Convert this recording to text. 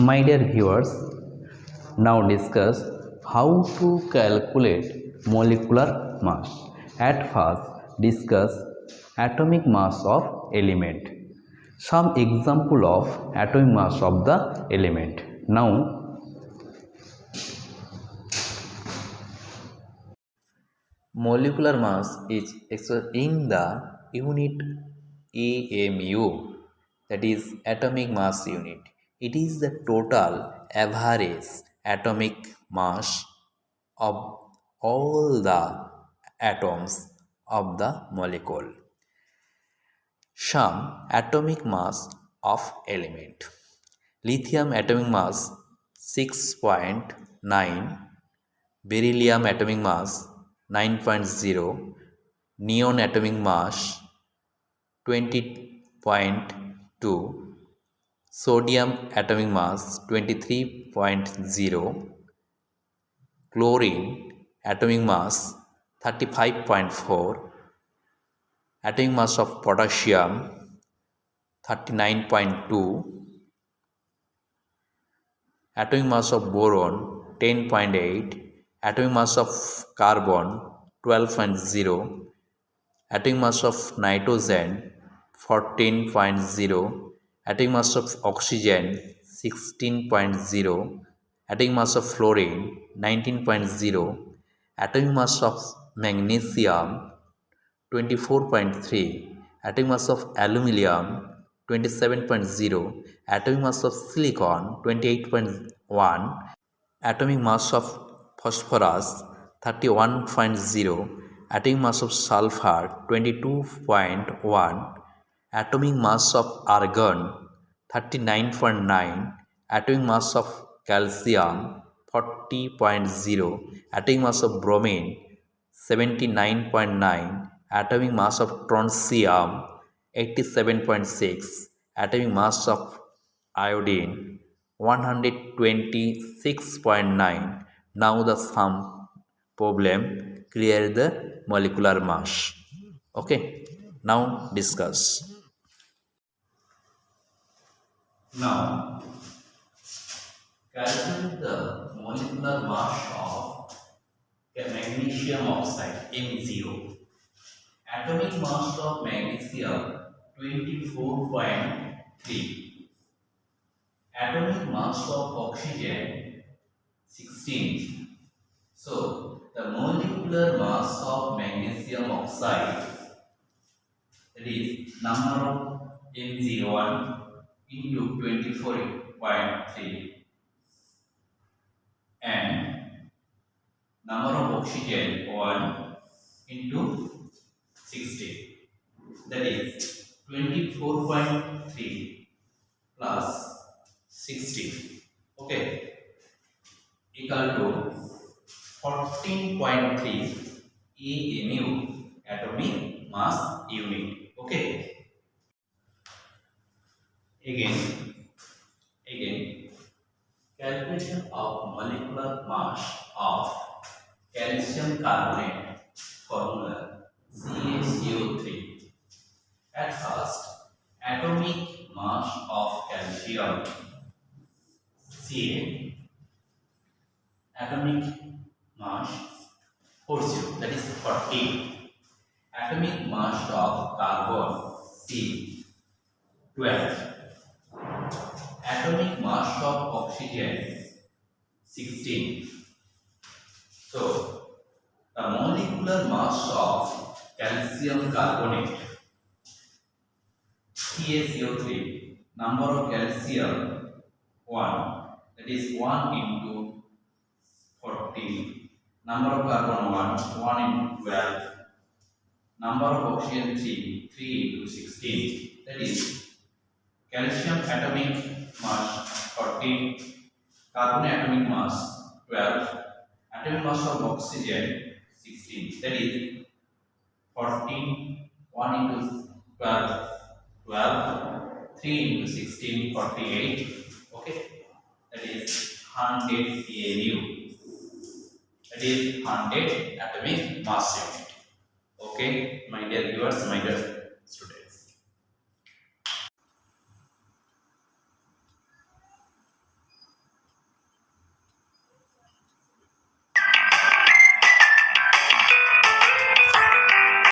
My dear viewers, now discuss how to calculate molecular mass. At first, discuss atomic mass of element. Some example of atomic mass of the element. Now, molecular mass is expressed in the unit AMU, that is atomic mass unit. It is the total average atomic mass of all the atoms of the molecule. Some atomic mass of element. Lithium atomic mass 6.9, beryllium atomic mass 9.0, neon atomic mass 20.2, sodium atomic mass 23.0, chlorine atomic mass 35.4, atomic mass of potassium 39.2, atomic mass of boron 10.8, atomic mass of carbon 12.0, atomic mass of nitrogen 14.0, atomic mass of oxygen 16.0, atomic mass of fluorine 19.0, atomic mass of magnesium 24.3, atomic mass of aluminium 27.0, atomic mass of silicon 28.1, atomic mass of phosphorus 31.0, atomic mass of sulfur 22.1, atomic mass of argon 39.9, atomic mass of calcium 40.0, atomic mass of bromine 79.9, atomic mass of strontium 87.6, atomic mass of iodine 126.9. Now the sum problem, clear the molecular mass. Okay, now discuss. Now calculate the molecular mass of magnesium oxide M0. Atomic mass of magnesium 24.3. Atomic mass of oxygen 16. So the molecular mass of magnesium oxide, that is number of M01 into 24.3 and number of oxygen 1 into 16, that is 24.3 plus 60, okay, equal to 14.3 AMU, atomic mass unit. Okay, again calculation of molecular mass of calcium carbonate, formula CaCO3. At first, atomic mass of calcium Ca, atomic mass 40, that is 14. Atomic mass of carbon C 12. Atomic mass of oxygen 16. So the molecular mass of calcium carbonate CaCO3, number of calcium 1, that is 1 into 14, number of carbon 1 into 12, number of oxygen 3 into 16, that is calcium atomic mass 14, carbon atomic mass 12, atomic mass of oxygen 16, that is 14, 1 into 12, 3 into 16, 48, okay, that is 100 AMU, that is 100 atomic mass unit. Okay, my dear viewers, my dear students.